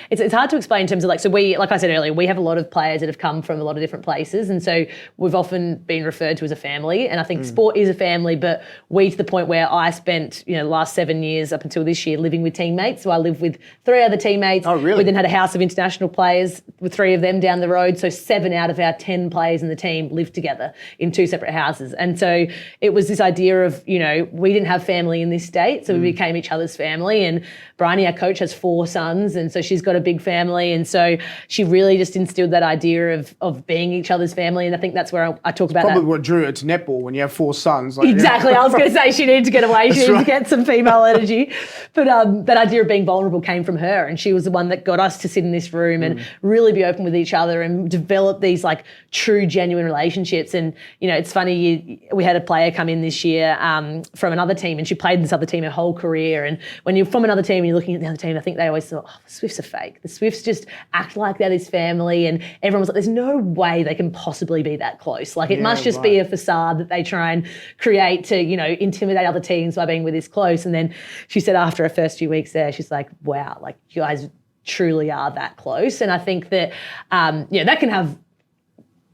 It's hard to explain in terms of so we, like I said earlier, we have a lot of players that have come from a lot of different places, and so we've often been referred to as a family. And I think sport is a family, but we to the point where I spent the last 7 years up until this year living with teammates. So I live with 3 other teammates. Oh, really? We then had a house of international players with 3 of them down the road. So 7 out of our 10 players in the team lived together in 2 separate houses. And so it was this idea of we didn't have family in this state, so we became each other's family. And Bryony, our coach, has 4 sons, and so she's got a big family, and so she really just instilled that idea of being each other's family. And I think that's where I talk about probably that. What drew her to netball when you have 4 sons. Exactly. I was going to say she needed to get away. She needed to get some female energy. But that idea of being vulnerable came from her, and she was the one that got us to sit in this room and really be open with each other and develop these true, genuine relationships. And it's funny. We had a player come in this year from another team, and she played in this other team her whole career. And when you're from another team and you're looking at the other team, I think they always thought, the Swifts are fake. The Swifts just act like that is family, and everyone was like, there's no way they can possibly be that close. It must just be a facade that they try and create to, intimidate other teams by being with this close. And then she said after her first few weeks there, she's like, wow, you guys truly are that close. And I think that, that can have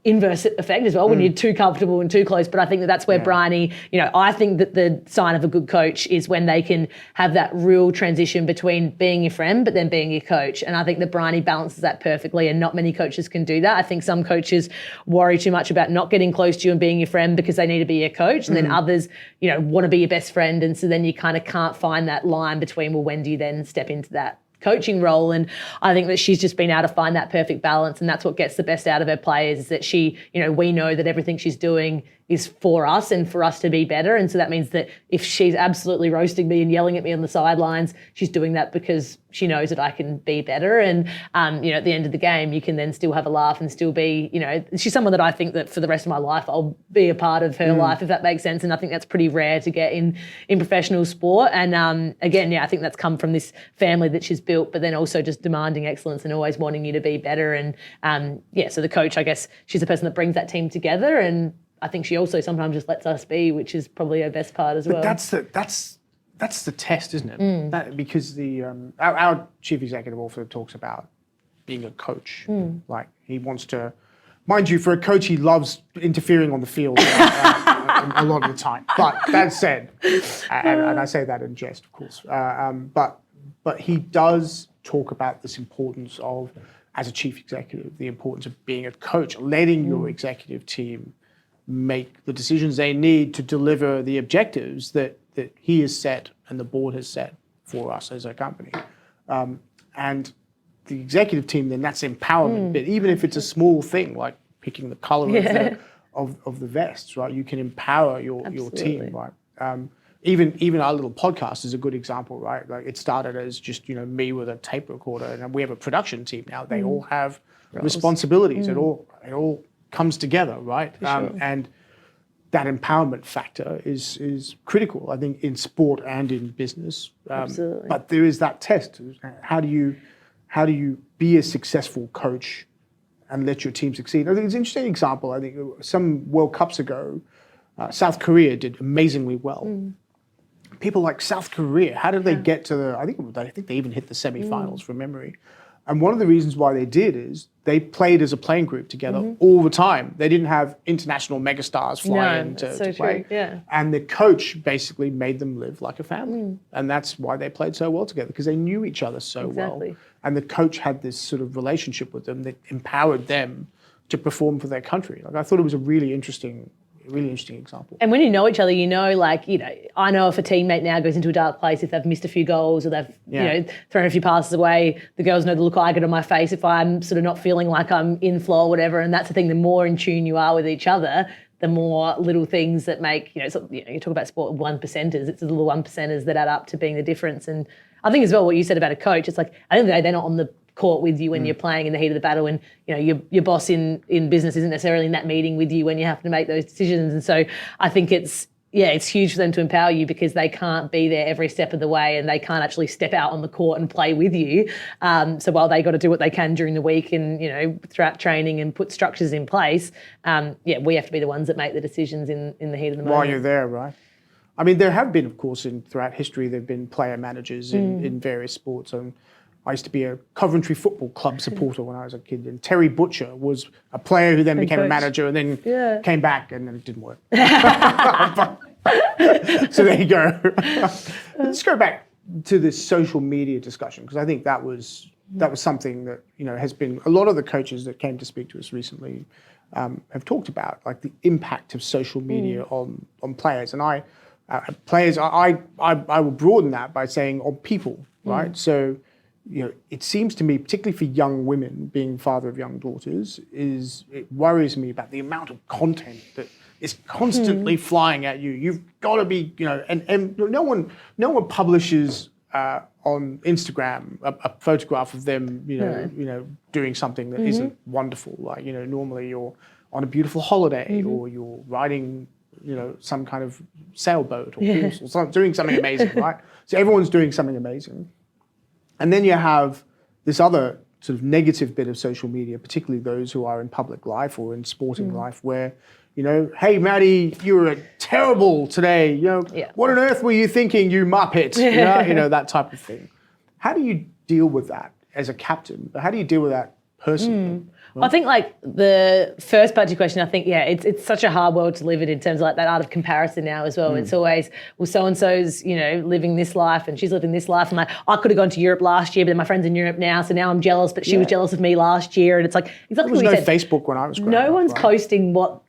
inverse effect as well when you're too comfortable and too close. But I think that that's where Bryony, I think that the sign of a good coach is when they can have that real transition between being your friend but then being your coach. And I think that Bryony balances that perfectly, and not many coaches can do that. I think some coaches worry too much about not getting close to you and being your friend because they need to be your coach, and then others, want to be your best friend. And so then you kind of can't find that line between, well, when do you then step into that coaching role? And I think that she's just been able to find that perfect balance, and that's what gets the best out of her players, is that she, we know that everything she's doing is for us and for us to be better. And so that means that if she's absolutely roasting me and yelling at me on the sidelines, she's doing that because she knows that I can be better. And, at the end of the game, you can then still have a laugh and still be, she's someone that I think that for the rest of my life, I'll be a part of her life, if that makes sense. And I think that's pretty rare to get in professional sport. And again, I think that's come from this family that she's built, but then also just demanding excellence and always wanting you to be better. And so the coach, I guess, she's the person that brings that team together. And I think she also sometimes just lets us be, which is probably her best part as well. But that's the test, isn't it? That, because our chief executive also talks about being a coach. He wants to, mind you, for a coach, he loves interfering on the field a lot of the time. But that said, and I say that in jest, of course. But he does talk about this importance of, as a chief executive, the importance of being a coach, letting your executive team make the decisions they need to deliver the objectives that he has set and the board has set for us as a company. And the executive team, then that's empowerment. But even if it's a small thing, like picking the color of the vests, right? You can empower your team, right? Even our little podcast is a good example, right? It started as just, me with a tape recorder, and we have a production team now. They all have responsibilities. It all comes together, right? And that empowerment factor is critical, I think, in sport and in business. Absolutely. But there is that test. How do you be a successful coach and let your team succeed. I think it's an interesting example. I think some World Cups ago, South Korea did amazingly well. People like South Korea, how did they get to the? I think they even hit the semifinals from memory. And one of the reasons why they did is they played as a playing group together all the time. They didn't have international megastars fly in to play. Yeah. And the coach basically made them live like a family. And that's why they played so well together, because they knew each other so well. And the coach had this sort of relationship with them that empowered them to perform for their country. Like, I thought it was a really interesting example. And when you know each other, I know if a teammate now goes into a dark place, if they've missed a few goals or they've thrown a few passes away, the girls know the look I get on my face if I'm sort of not feeling like I'm in flow or whatever. And that's the thing, the more in tune you are with each other, the more little things that make, you talk about sport, 1%ers, it's the little 1%ers that add up to being the difference. And I think as well what you said about a coach, it's like, at the end of the day, they're not on the court with you when you're playing in the heat of the battle, and your boss in business isn't necessarily in that meeting with you when you have to make those decisions. And so I think it's huge for them to empower you, because they can't be there every step of the way and they can't actually step out on the court and play with you. So while they got to do what they can during the week and throughout training and put structures in place, we have to be the ones that make the decisions in the heat of the moment. While you're there, right? I mean, there have been, of course, throughout history, there have been player managers in various sports. I used to be a Coventry Football Club supporter when I was a kid, and Terry Butcher was a player who then became a manager and then came back, and then it didn't work. So there you go. Let's go back to this social media discussion, because I think that was something that has been, a lot of the coaches that came to speak to us recently have talked about, like the impact of social media on players. And I will broaden that by saying on people, right? So, it seems to me, particularly for young women, being father of young daughters, it worries me about the amount of content that is constantly flying at you. You've got to be, and no one publishes on Instagram a photograph of them, doing something that isn't wonderful. Like, normally you're on a beautiful holiday or you're riding, some kind of sailboat or horse or something, doing something amazing, right? So everyone's doing something amazing. And then you have this other sort of negative bit of social media, particularly those who are in public life or in sporting life, where, hey, Maddy, you were terrible today. What on earth were you thinking, you muppet? That type of thing. How do you deal with that as a captain? How do you deal with that personally? Well, I think like the first part of your question, I think, it's such a hard world to live in terms of like that art of comparison now as well. It's always, well, so-and-so's, living this life and she's living this life. And like, I could have gone to Europe last year, but then my friend's in Europe now. So now I'm jealous, but she was jealous of me last year. And it's like, exactly there was what no you said. Facebook when I was growing up. No one's posting what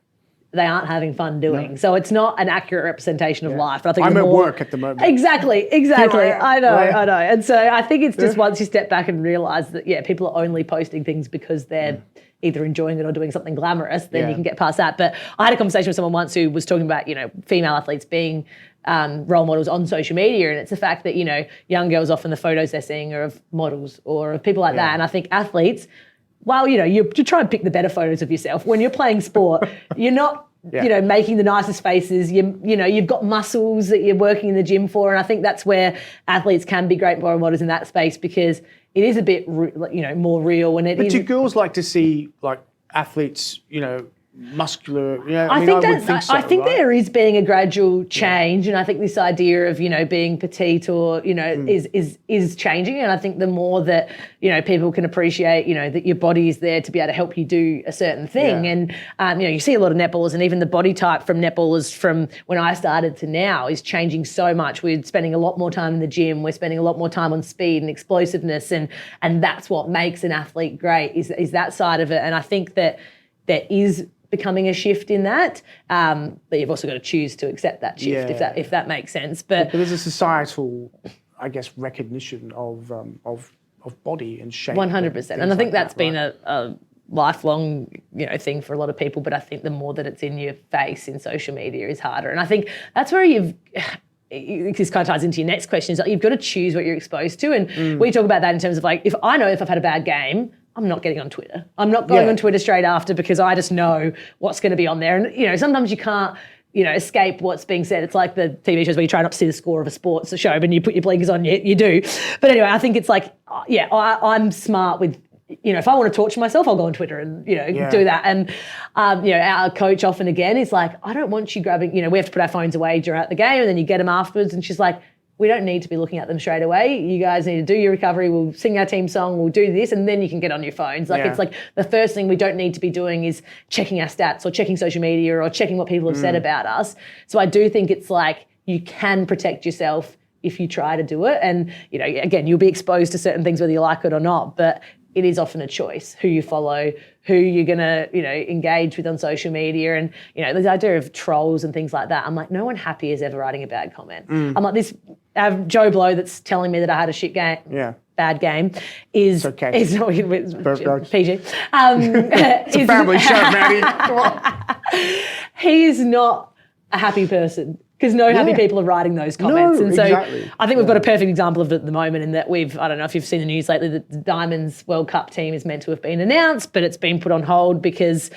they aren't having fun doing. No. So it's not an accurate representation of life. But I think I'm at work at the moment. Exactly. I know. And so I think it's just once you step back and realise that, people are only posting things because they're either enjoying it or doing something glamorous, then you can get past that. But I had a conversation with someone once who was talking about, female athletes being role models on social media. And it's the fact that, young girls, often the photos they're seeing are of models or of people like that. And I think athletes, well, you try and pick the better photos of yourself. When you're playing sport, you're not, making the nicest faces. You've got muscles that you're working in the gym for. And I think that's where athletes can be great role models in that space, because it is a bit, more real. But do girls like to see like athletes, muscular? I think there is being a gradual change, and I think this idea of being petite or is changing. And I think the more that people can appreciate that your body is there to be able to help you do a certain thing, and you see a lot of netballers, and even the body type from netballers from when I started to now is changing so much. We're spending a lot more time in the gym. We're spending a lot more time on speed and explosiveness, and that's what makes an athlete great is that side of it. And I think that there is becoming a shift in that, but you've also got to choose to accept that shift if that makes sense. But there's a societal, I guess, recognition of body and shape. 100%, and I think that's been a lifelong thing for a lot of people. But I think the more that it's in your face in social media is harder, and I think that's where this kind of ties into your next question, is that you've got to choose what you're exposed to. And we talk about that in terms of like, if I've had a bad game, I'm not getting on Twitter. I'm not going on Twitter straight after, because I just know what's going to be on there. And, sometimes you can't, escape what's being said. It's like the TV shows where you try not to see the score of a sports show, but you put your blinkers on, you do. But anyway, I think it's like, I'm smart with if I want to torture myself, I'll go on Twitter and, do that. And, our coach often again is like, I don't want you grabbing, we have to put our phones away during the game and then you get them afterwards. And she's like, we don't need to be looking at them straight away. You guys need to do your recovery. We'll sing our team song. We'll do this. And then you can get on your phones. It's like the first thing we don't need to be doing is checking our stats or checking social media or checking what people have said about us. So I do think it's like you can protect yourself if you try to do it. And, again, you'll be exposed to certain things whether you like it or not. But it is often a choice who you follow, who you're going to, engage with on social media. And, the idea of trolls and things like that, I'm like, no one happy is ever writing a bad comment. I'm like, this Joe Blow that's telling me that I had a shit game, bad game, is okay. It's not PG. It's a family show, Maddy. Come on. He is not a happy person. Because no happy people are writing those comments. No, and so exactly. I think we've got a perfect example of it at the moment in that I don't know if you've seen the news lately, that the Diamonds World Cup team is meant to have been announced, but it's been put on hold because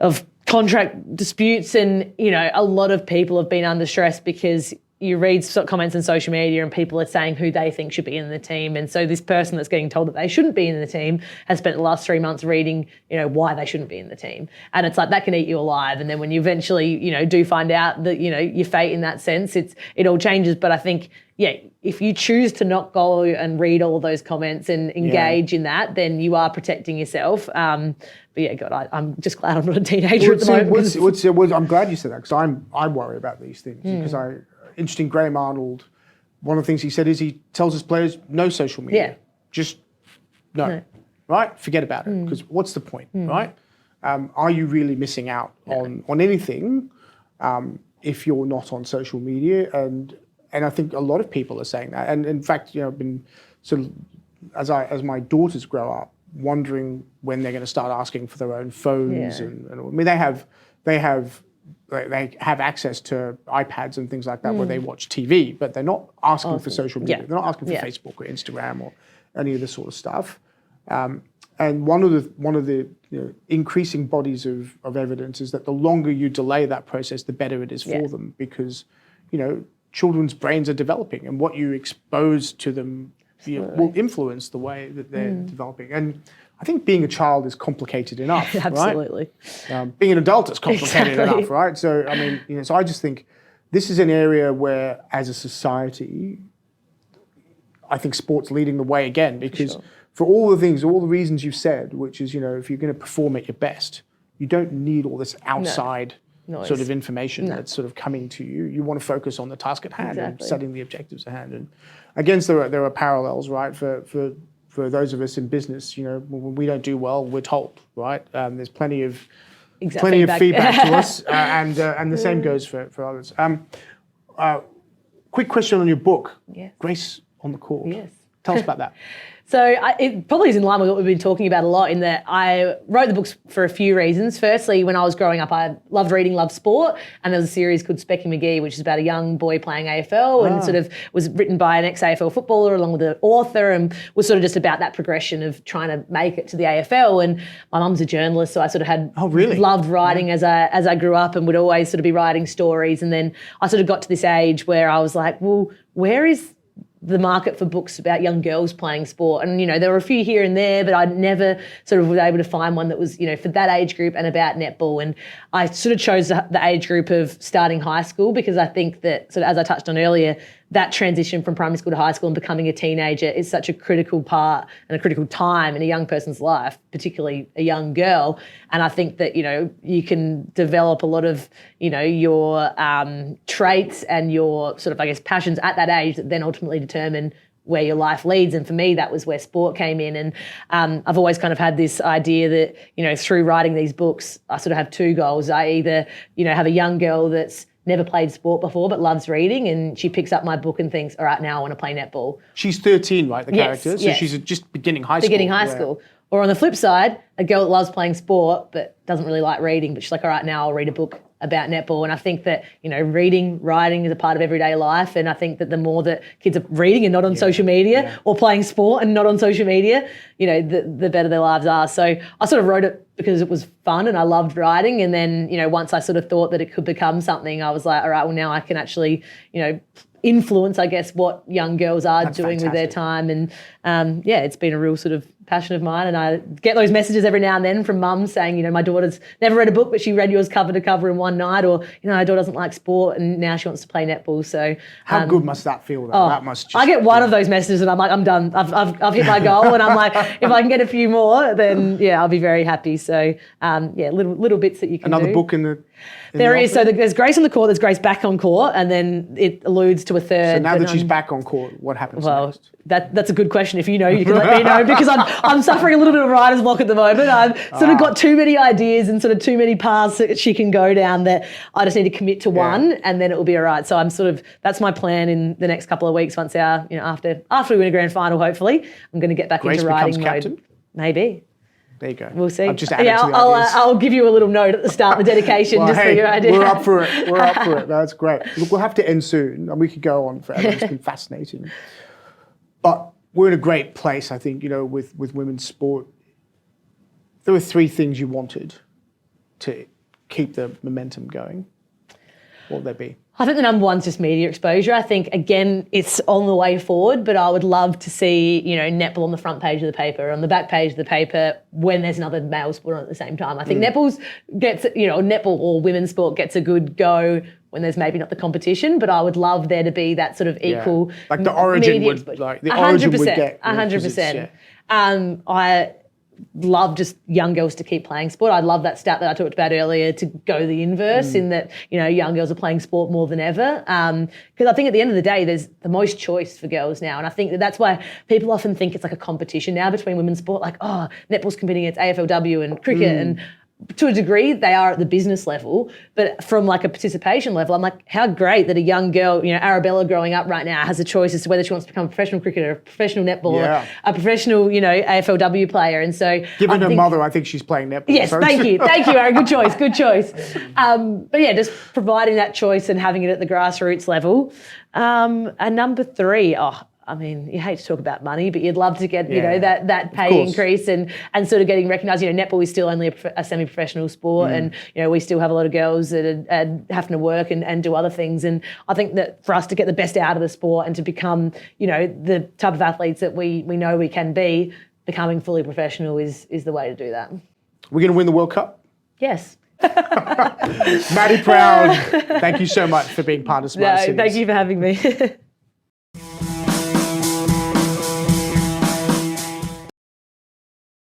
of contract disputes. And, a lot of people have been under stress because you read comments on social media and people are saying who they think should be in the team. And so this person that's getting told that they shouldn't be in the team has spent the last 3 months reading, why they shouldn't be in the team. And it's like that can eat you alive. And then when you eventually, do find out that, your fate in that sense, it all changes. But I think, if you choose to not go and read all those comments and engage in that, then you are protecting yourself. But God, I'm just glad I'm not a teenager at the moment. I'm glad you said that because I worry about these things because interesting, Graham Arnold, one of the things he said is he tells his players, no social media. Yeah. Just no. Right? Forget about it. Because what's the point, right? Are you really missing out on anything if you're not on social media? And I think a lot of people are saying that. And in fact, I've been sort of, as my daughters grow up, wondering when they're going to start asking for their own phones. Yeah. And I mean, they have access to iPads and things like that where they watch TV, but they're not asking for social media. They're not asking for Facebook or Instagram or any of this sort of stuff. And one of the increasing bodies of evidence is that the longer you delay that process, the better it is for them because, children's brains are developing and what you expose to them will influence the way that they're developing. And I think being a child is complicated enough, Absolutely. Right? Being an adult is complicated enough, right? So, I mean, so I just think this is an area where, as a society, I think sport's leading the way again because for all the reasons you've said, which is, if you're going to perform at your best, you don't need all this outside sort of information that's sort of coming to you. You want to focus on the task at hand and setting the objectives at hand. And again, there are parallels, right, for those of us in business, when we don't do well, we're told, right? There's plenty of feedback to us, and the same goes for others. Quick question on your book, Grace on the Court. Yes. Tell us about that. So it probably is in line with what we've been talking about a lot in that I wrote the books for a few reasons. Firstly, when I was growing up, I loved reading, loved sport, and there was a series called Specky McGee, which is about a young boy playing AFL and sort of was written by an ex-AFL footballer along with an author and was sort of just about that progression of trying to make it to the AFL. And my mum's a journalist, so I sort of had loved writing as I grew up and would always sort of be writing stories. And then I sort of got to this age where I was like, well, where is the market for books about young girls playing sport? And, there were a few here and there, but I never sort of was able to find one that was, for that age group and about netball. And I sort of chose the age group of starting high school because I think that, sort of as I touched on earlier, that transition from primary school to high school and becoming a teenager is such a critical part and a critical time in a young person's life, particularly a young girl. And I think that, you can develop a lot of, your traits and your sort of, I guess, passions at that age that then ultimately determine where your life leads. And for me, that was where sport came in. And I've always kind of had this idea that, through writing these books, I sort of have two goals. I either, have a young girl that's never played sport before but loves reading and she picks up my book and thinks, all right, now I want to play netball. She's 13, right, the character? So she's just beginning high school. Or on the flip side, a girl that loves playing sport but doesn't really like reading, but she's like, all right, now I'll read a book about netball. And I think that, reading, writing is a part of everyday life. And I think that the more that kids are reading and not on social media or playing sport and not on social media, the better their lives are. So I sort of wrote it because it was fun and I loved riding. And then, once I sort of thought that it could become something, I was like, all right, well, now I can actually, influence, I guess, what young girls are doing with their time. And it's been a real sort of passion of mine. And I get those messages every now and then from mums saying, my daughter's never read a book, but she read yours cover to cover in one night, or, my daughter doesn't like sport and now she wants to play netball. So how good must that feel though? That must just, I get one of those messages and I'm like, I'm done. I've hit my goal. And I'm like, if I can get a few more, then I'll be very happy. So little bits that you can another do. book in the There is. So there's Grace on the court, there's Grace back on court, and then it alludes to a third. So now that she's back on court, what happens next? That's a good question. If you know, you can let me know, because I'm suffering a little bit of writer's block at the moment. I've sort of got too many ideas and sort of too many paths that she can go down that I just need to commit to one, and then it will be all right. So I'm that's my plan in the next couple of weeks. Once after we win a grand final, hopefully, I'm going to get back into writing mode. Captain? Maybe. There you go. We'll see. I've just added to the ideas. I'll give you a little note at the start, the dedication, just for your idea. We're up for it. We're up for it. That's great. Look, we'll have to end soon, and we could go on forever. It's been fascinating. But we're in a great place, I think, with women's sport. There were 3 things you wanted to keep the momentum going. What would they be? I think the number one's just media exposure. I think, again, it's on the way forward, but I would love to see, netball on the front page of the paper, on the back page of the paper, when there's another male sport on at the same time. I think netball or women's sport gets a good go when there's maybe not the competition, but I would love there to be that sort of equal. Like the origin would, the origin would get. 100%. I love just young girls to keep playing sport. I love that stat that I talked about earlier to go the inverse, in that, young girls are playing sport more than ever. Because I think at the end of the day, there's the most choice for girls now. And I think that's why people often think it's like a competition now between women's sport, like, netball's competing against AFLW and cricket. And to a degree, they are at the business level, but from like a participation level, I'm like, how great that a young girl, Arabella growing up right now, has a choice as to whether she wants to become a professional cricketer, a professional netballer, a professional, AFLW player. And so, given her mother, I think she's playing netball. Yes, thank you, Aaron. Good choice. But just providing that choice and having it at the grassroots level. And number 3, you hate to talk about money, but you'd love to get, that pay increase and sort of getting recognised. Netball is still only a semi-professional sport, and, we still have a lot of girls that are having to work and do other things. And I think that for us to get the best out of the sport and to become, the type of athletes that we know we can be, becoming fully professional is the way to do that. We're going to win the World Cup? Yes. Maddy Proud, thank you so much for being part of Smart Cities. Thank you for having me.